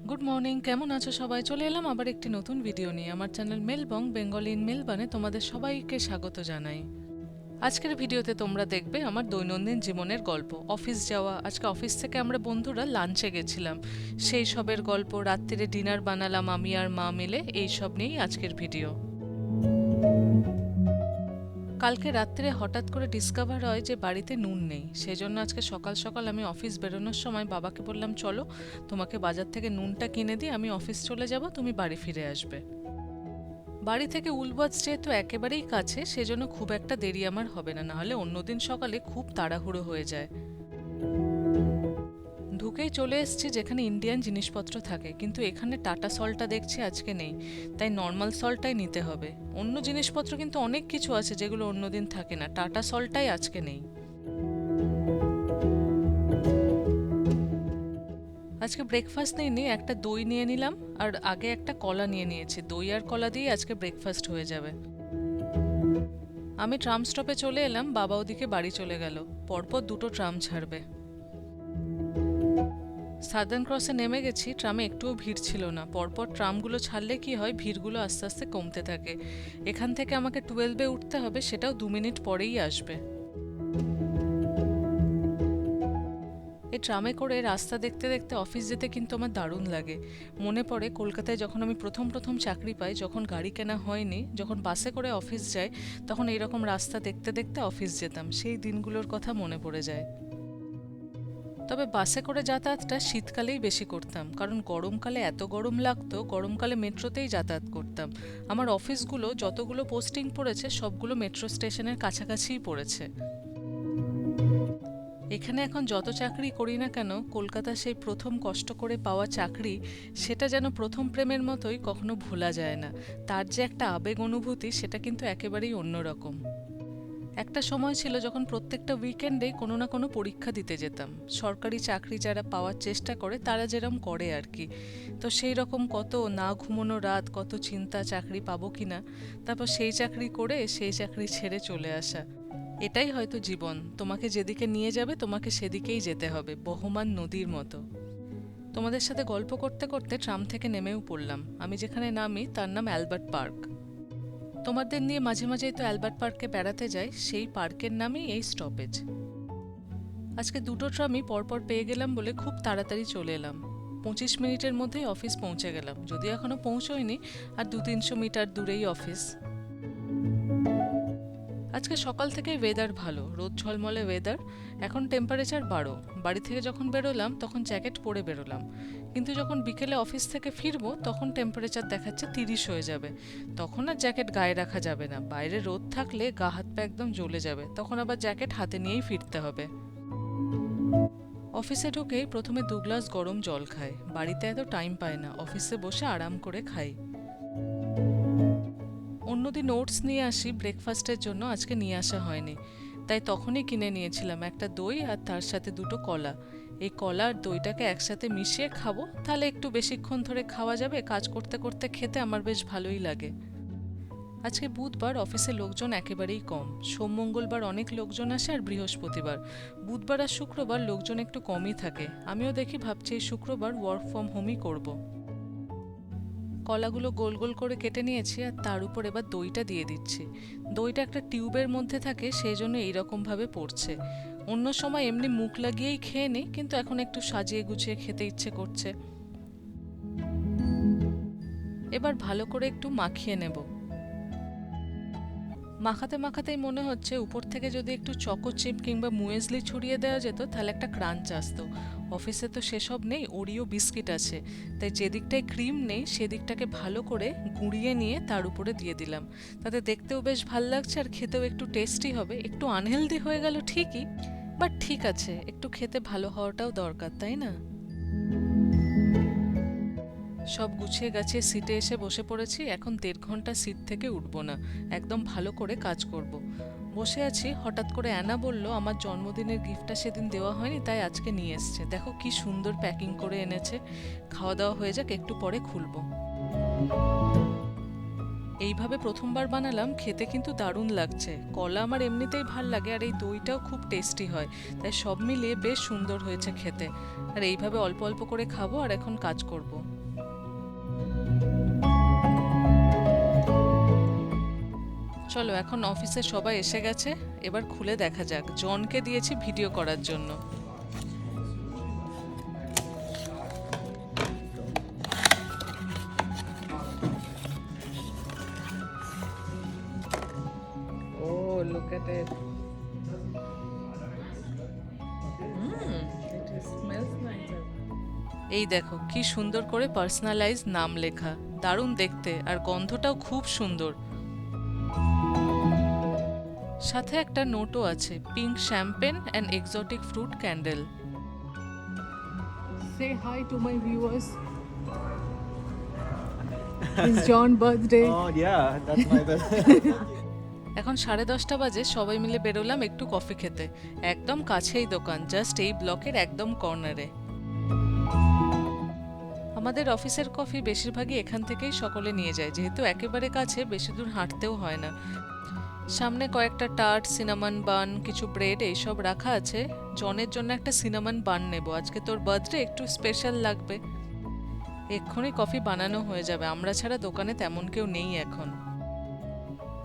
Good morning, কেমন আছো সবাই? চলে এলাম আবার একটি নতুন ভিডিও নিয়ে। আমার চ্যানেল মেলবং বেঙ্গলি ইন মেলবানে তোমাদের সবাইকে স্বাগত জানাই। আজকের ভিডিওতে তোমরা দেখবে আমার দৈনন্দিন জীবনের গল্প। অফিস যাওয়া, আজকে অফিস থেকে আমরা বন্ধুরা লাঞ্চে গেছিলাম, সেই সবের গল্প। রাত্রিরে ডিনার বানালাম আমি আর মা মিলে, এই সব নিয়েই আজকের ভিডিও। কালকে রাত্রে হঠাৎ করে ডিসকভার হয় যে বাড়িতে নুন নেই। সেজন্য আজকে সকাল সকাল আমি অফিস বেরোনোর সময় বাবাকে বললাম, চলো তোমাকে বাজার থেকে নুনটা কিনে দিই, আমি অফিস চলে যাব, তুমি বাড়ি ফিরে আসবে। বাড়ি থেকে উলবাজ যেহেতু একেবারেই কাছে, সেজন্য খুব একটা দেরি আমার হবে না, নাহলে অন্যদিন সকালে খুব তাড়াহুড়ো হয়ে যায়। ঢুকেই চলে এসেছি যেখানে ইন্ডিয়ান জিনিসপত্র থাকে, কিন্তু এখানে টাটা সল্টটা দেখছি আজকে নেই, তাই নর্মাল সল্টটাই নিতে হবে। অন্য জিনিসপত্র কিন্তু অনেক কিছু আছে যেগুলো অন্যদিন থাকে না, টাটা সল্টটাই আজকে নেই। আজকে ব্রেকফাস্ট নিইনি, একটা দই নিয়ে নিলাম আর আগে একটা কলা নিয়ে নিয়েছি। দই আর কলা দিয়ে আজকে ব্রেকফাস্ট হয়ে যাবে। আমি ট্রাম স্টপে চলে এলাম, বাবা ওদিকে বাড়ি চলে গেল। পরপর দুটো ট্রাম ছাড়বে। সাদার্ন ক্রসে নেমে গেছি, ট্রামে একটুও ভিড় ছিল না। পরপর ট্রামগুলো ছাড়লে কি হয়, ভিড়গুলো আস্তে আস্তে কমতে থাকে। এখান থেকে আমাকে 12-এ উঠতে হবে, সেটাও 2 মিনিট পরেই আসবে। এই ট্রামে করে রাস্তা দেখতে দেখতে অফিস যেতে কিন্তু আমার দারুণ লাগে। মনে পড়ে কলকাতায় যখন আমি প্রথম প্রথম চাকরি পাই, যখন গাড়ি কেনা হয়নি, যখন বাসে করে অফিস যাই, তখন এইরকম রাস্তা দেখতে দেখতে অফিস যেতাম। সেই দিনগুলোর কথা মনে পড়ে যায়। তবে বাসে করে যাতায়াতটা শীতকালেই বেশি করতাম, কারণ গরমকালে এত গরম লাগতো। গরমকালে মেট্রোতেই যাতায়াত করতাম। আমার অফিসগুলো যতগুলো পোস্টিং পড়েছে সবগুলো মেট্রো স্টেশনের কাছাকাছিই পড়েছে। এখানে এখন যত চাকরি করি না কেন, কলকাতা সেই প্রথম কষ্ট করে পাওয়া চাকরি, সেটা যেন প্রথম প্রেমের মতোই, কখনো ভোলা যায় না। তার যে একটা আবেগ অনুভূতি, সেটা কিন্তু একেবারেই অন্যরকম। একটা সময় ছিল যখন প্রত্যেকটা উইকেন্ডেই কোনো না কোনো পরীক্ষা দিতে যেতাম। সরকারি চাকরি যারা পাওয়ার চেষ্টা করে তারা যেরকম করে আর কি। তো সেই রকম কত না ঘুমোনো রাত, কত চিন্তা চাকরি পাবো কিনা, তারপর সেই চাকরি করে সেই চাকরি ছেড়ে চলে আসা। এটাই হয়তো জীবন, তোমাকে যেদিকে নিয়ে যাবে তোমাকে সেদিকেই যেতে হবে, বহমান নদীর মতো। তোমাদের সাথে গল্প করতে করতে ট্রাম থেকে নেমেও পড়লাম। আমি যেখানে নামি তার নাম অ্যালবার্ট পার্ক। তোমাদের নিয়ে মাঝে মাঝেই তো অ্যালবার্ট পার্কে বেড়াতে যাই, সেই পার্কের নামই এই স্টপেজ। আজকে দুটো ট্রামই পরপর পেয়ে গেলাম বলে খুব তাড়াতাড়ি চলে এলাম। 25 মিনিটের মধ্যেই অফিস পৌঁছে গেলাম, যদিও এখনো পৌঁছোইনি, আর 200-300 মিটার দূরেই অফিস। আজকে সকাল থেকে ওয়েদার ভালো, রোদ ঝলমলে ওয়েদার। এখন টেম্পারেচার 12। বাড়ি থেকে যখন বেরোলাম তখন জ্যাকেট পরে বেরোলাম, কিন্তু যখন বিকেলে অফিস থেকে ফিরবো তখন টেম্পারেচার দেখাচ্ছে 30 হয়ে যাবে। তখন আর জ্যাকেট গায়ে রাখা যাবে না, বাইরে রোদ থাকলে গা হাত পা একদম জ্বলে যাবে, তখন আবার জ্যাকেট হাতে নিয়েই ফিরতে হবে। অফিসে ঢুকেই প্রথমে 2 গ্লাস গরম জল খাই। বাড়িতে এত টাইম পায় না, অফিসে বসে আরাম করে খাই। অন্যদিন ওটস নিয়ে আসি ব্রেকফাস্টের জন্য, আজকে নিয়ে আসা হয়নি, তাই তখনই কিনে নিয়েছিলাম একটা দই আর তার সাথে দুটো কলা। এই কলা আর দইটাকে একসাথে মিশিয়ে খাবো, তাহলে একটু বেশিক্ষণ ধরে খাওয়া যাবে। কাজ করতে করতে খেতে আমার বেশ ভালোই লাগে। আজকে বুধবার, অফিসে লোকজন একেবারেই কম। সোম মঙ্গলবার অনেক লোকজন আসে আর বৃহস্পতিবার, বুধবার আর শুক্রবার লোকজন একটু কমই থাকে। আমিও দেখি ভাবছি এই শুক্রবার ওয়ার্ক ফ্রম হোমই করব। কলাগুলো গোল গোল করে কেটে নিয়েছি আর তার উপর এবার দইটা দিয়ে দিচ্ছি। দইটা একটা টিউবের মধ্যে থাকে, সেই জন্য এইরকমভাবে পড়ছে। অন্য সময় এমনি মুখ লাগিয়েই খেয়ে নিই, কিন্তু এখন একটু সাজিয়ে গুছিয়ে খেতে ইচ্ছে করছে। এবার ভালো করে একটু মাখিয়ে নেব। মাখাতে মাখাতেই মনে হচ্ছে উপর থেকে যদি একটু চকো চিপ কিংবা মুয়েসলি ছড়িয়ে দেওয়া যেত, তাহলে একটা ক্রাঞ্চ আসতো। অফিসে তো সেসব নেই, ওরিও বিস্কিট আছে, তাই যেদিকটায় ক্রিম নেই সেদিকটাকে ভালো করে গুঁড়িয়ে নিয়ে তার উপরে দিয়ে দিলাম। তাতে দেখতেও বেশ ভাল লাগছে আর খেতেও একটু টেস্টি হবে। একটু আনহেলদি হয়ে গেল ঠিকই, বাট ঠিক আছে, একটু খেতে ভালো হওয়াটাও দরকার, তাই না? সব গুছিয়ে গাছিয়ে সিটে এসে বসে পড়েছি। এখন 1.5 ঘন্টা সিট থেকে উঠবো না, একদম ভালো করে কাজ করব। বসে আছি, হঠাৎ করে অ্যানা বলল আমার জন্মদিনের গিফটটা সেদিন দেওয়া হয়নি, তাই আজকে নিয়ে এসছে। দেখো কি সুন্দর প্যাকিং করে এনেছে। খাওয়া দাওয়া হয়ে যাক, একটু পরে খুলবো। এইভাবে প্রথমবার বানালাম, খেতে কিন্তু দারুণ লাগছে। কলা আমার এমনিতেই ভাল লাগে, আর এই দইটাও খুব টেস্টি হয়, তাই সব মিলিয়ে বেশ সুন্দর হয়েছে খেতে। আর এইভাবে অল্প অল্প করে খাবো আর এখন কাজ করব। চলো, এখন অফিসে সবাই এসে গেছে, এবার খুলে দেখা যাক। জনকে দিয়েছি ভিডিও করার জন্য। Oh, look at it. It smells nice. এই দেখো কি সুন্দর করে পার্সোনালাইজ নাম লেখা, দারুণ দেখতে, আর গন্ধটাও খুব সুন্দর। সাথে একটা নোটও আছে, pink champagne and exotic fruit candle. Say hi to my viewers. It's John's birthday. Oh yeah, that's my birthday. এখন 10:30 বাজে, সবাই মিলে বেরোলাম একটু কফি খেতে। একদম কাছেই দোকান, জাস্ট এই ব্লকের একদম কর্নারে। আমাদের অফিসের কফি বেশিরভাগই এখান থেকেই সকলে নিয়ে যায়, যেহেতু একেবারে কাছে, বেশি দূর হাঁটতেও হয় না। সামনে কয়েকটা টার্ট, সিনামন বান, কিছু ব্রেড এইসব রাখা আছে। জনের জন্য একটা সিনামন বান নেব, আজকে তোর বার্থডে, একটু স্পেশাল লাগবে। এক্ষুনি কফি বানানো হয়ে যাবে, আমরা ছাড়া দোকানে তেমন কেউ নেই এখন।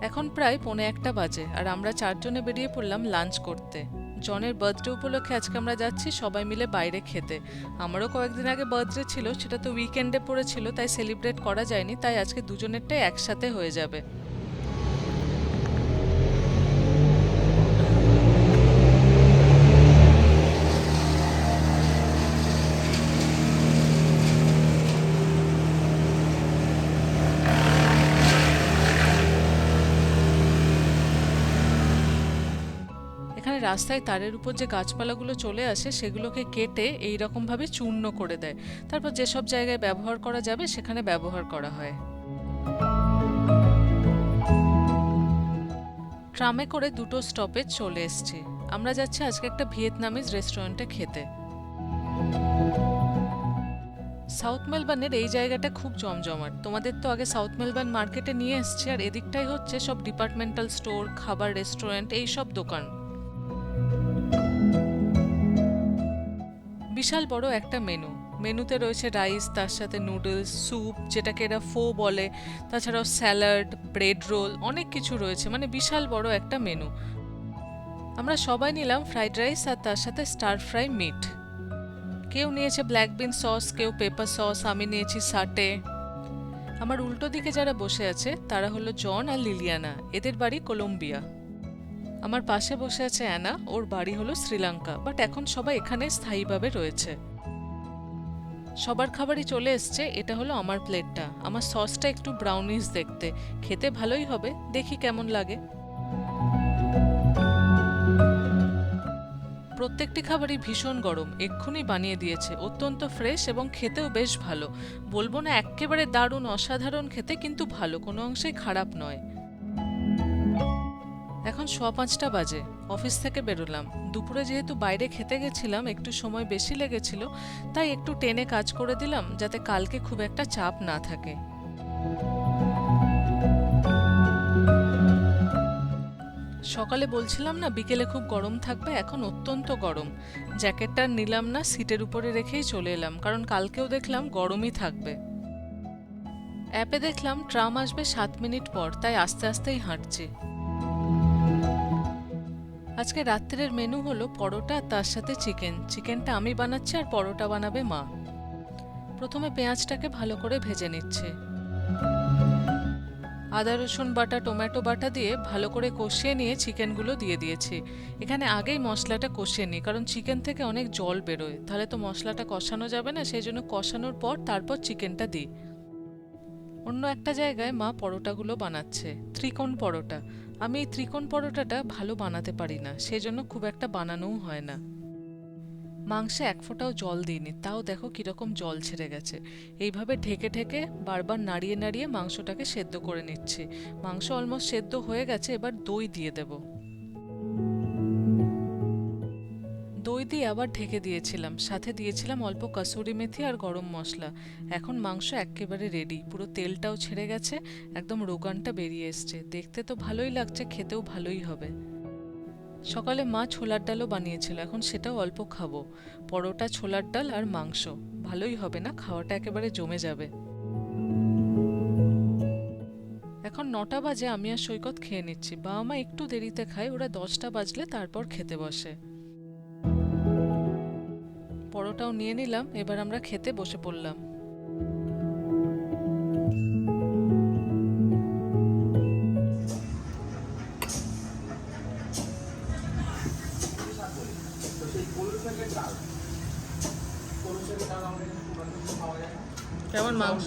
এখন প্রায় 1:45 বাজে, আর আমরা 4 জনে বেরিয়ে পড়লাম লাঞ্চ করতে। জনের বার্থডে উপলক্ষে আজকে আমরা যাচ্ছি সবাই মিলে বাইরে খেতে। আমারও কয়েকদিন আগে বার্থডে ছিল, সেটা তো উইকেন্ডে পড়েছিল, তাই সেলিব্রেট করা যায়নি, তাই আজকে দুজনেরটাই একসাথে হয়ে যাবে। এখানে রাস্তায় তারের উপর যে গাছপালাগুলো চলে আসে, সেগুলোকে কেটে এই রকমভাবে চূর্ণ করে দেয়, তারপর যেসব জায়গায় ব্যবহার করা যাবে সেখানে ব্যবহার করা হয়। ট্রামে করে 2টো স্টপেজ চলে এসেছি। আমরা যাচ্ছি আজকে একটা ভিয়েতনামিজ রেস্টুরেন্টে খেতে। সাউথ মেলবার্নের এই জায়গাটা খুব জমজমাট। তোমাদের তো আগে সাউথ মেলবার্ন মার্কেটে নিয়ে এসছি, আর এদিকটাই হচ্ছে সব ডিপার্টমেন্টাল স্টোর, খাবার, রেস্টুরেন্ট, এই সব দোকান। বিশাল বড় একটা মেনুতে রয়েছে রাইস, তার সাথে নুডলস, স্যুপ যেটাকে এরা ফো বলে, তাছাড়াও স্যালাড, ব্রেড রোল, অনেক কিছু রয়েছে, মানে বিশাল বড় একটা মেনু। আমরা সবাই নিলাম ফ্রাইড রাইস আর তার সাথে স্টার ফ্রাই মিট। কেউ নিয়েছে ব্ল্যাক বিন সস, কেউ পেপার সস, আমি নিয়েছি সাটে। আমার উল্টো দিকে যারা বসে আছে তারা হলো জন আর লিলিয়ানা, এদের বাড়ি কলম্বিয়া। আমার পাশে বসে আছে অ্যানা, ওর বাড়ি হলো শ্রীলঙ্কা, বাট এখন সবাই এখানে স্থায়ীভাবে রয়েছে। সবার খাবারই চলে এসছে, এটা হলো আমার প্লেটটা। আমার সসটা একটু ব্রাউনিশ দেখতে, খেতে ভালোই হবে, দেখি কেমন লাগে। প্রত্যেকটি খাবারই ভীষণ গরম, এক্ষুনি বানিয়ে দিয়েছে, অত্যন্ত ফ্রেশ এবং খেতেও বেশ ভালো। বলবো না এক্কেবারে দারুণ অসাধারণ খেতে, কিন্তু ভালো, কোনো অংশেই খারাপ নয়। এখন 5:15 বাজে, অফিস থেকে বেরোলাম। দুপুরে যেহেতু বাইরে খেতে গেছিলাম, একটু সময় বেশি লেগেছিল, তাই একটু টেনে কাজ করে দিলাম, যাতে কালকে খুব একটা চাপ না থাকে। সকালে বলছিলাম না বিকেলে খুব গরম থাকবে, এখন অত্যন্ত গরম। জ্যাকেটটা নিলাম না, সিটের উপরে রেখেই চলে এলাম, কারণ কালকেও দেখলাম গরমই থাকবে। অ্যাপে দেখলাম ট্রাম আসবে 7 মিনিট পর, তাই আস্তে আস্তেই হাঁটছি। আজকে রাত্রের মেনু হলো পরোটা আর তার সাথে চিকেনটা আমি বানাচ্ছি, আর পরোটা বানাবে মা। প্রথমে পেঁয়াজটাকে ভালো করে ভেজে নিচ্ছে। আদা রসুন বাটা, টমেটো বাটা দিয়ে ভালো করে কষিয়ে নিয়ে চিকেনগুলো দিয়ে দিয়েছি। এখানে আগেই মশলাটা কষিয়ে নিই, কারণ চিকেন থেকে অনেক জল বেরোয়, তাহলে তো মশলাটা কষানো যাবে না, সেই জন্য কষানোর পর তারপর চিকেনটা দিই। অন্য একটা জায়গায় মা পরোটাগুলো বানাচ্ছে, ত্রিকোণ পরোটা। আমি এই ত্রিকোণ পরোটাটা ভালো বানাতে পারি না, সেজন্য খুব একটা বানানোও হয় না। মাংসে 1 ফোঁটাও জল দিইনি, তাও দেখো কিরকম জল ছেড়ে গেছে। এইভাবে ঢেকে ঢেকে বারবার নাড়িয়ে নাড়িয়ে মাংসটাকে সেদ্ধ করে নিচ্ছি। মাংস অলমোস্ট সেদ্ধ হয়ে গেছে, এবার দই দিয়ে দেব। দই দিয়ে আবার ঢেকে দিয়েছিলাম, সাথে দিয়েছিলাম অল্প কাসুরি মেথি আর গরম মশলা। এখন মাংস একেবারে রেডি, পুরো তেলটাও ছেড়ে গেছে, একদম রোগানটা বেরিয়ে এসছে। দেখতে তো ভালোই লাগছে, খেতেও ভালোই হবে। সকালে মা ছোলার ডালও বানিয়েছিল, এখন সেটাও অল্প খাবো। পরোটা, ছোলার ডাল আর মাংস, ভালোই হবে না? খাওয়াটা একেবারে জমে যাবে। এখন 9টা বাজে, আমি আর সৈকত খেয়ে নিচ্ছি। বাবা মা একটু দেরিতে খায়, ওরা 10টা বাজলে তারপর খেতে বসে। পরোটাও নিয়ে নিলাম, এবার আমরা খেতে বসে পড়লাম। কেমন মাংস?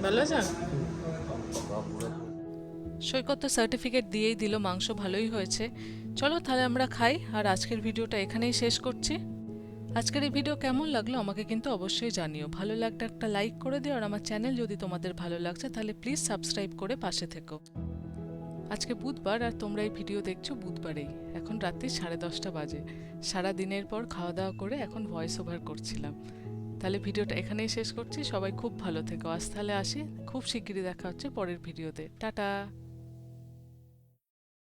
ভালো আছে? সৈকত তো সার্টিফিকেট দিয়েই দিল, মাংস ভালোই হয়েছে। চলো তাহলে আমরা খাই, আর আজকের ভিডিওটা এখানেই শেষ করছি। আজকের এই ভিডিও কেমন লাগলো আমাকে কিন্তু অবশ্যই জানিও। ভালো লাগলে একটা লাইক করে দিও, আর আমার চ্যানেল যদি তোমাদের ভালো লাগছে তাহলে প্লিজ সাবস্ক্রাইব করে পাশে থেকো। আজকে বুধবার, আর তোমরা এই ভিডিও দেখছো বুধবারেই। এখন রাত্রি 10:30 বাজে। সারা দিনের পর খাওয়া দাওয়া করে এখন ভয়েস ওভার করছিলাম। তাহলে ভিডিওটা এখানেই শেষ করছি। সবাই খুব ভালো থেকো। আজ তাহলে আসি, খুব শিগগিরই দেখা হচ্ছে পরের ভিডিওতে। টাটা।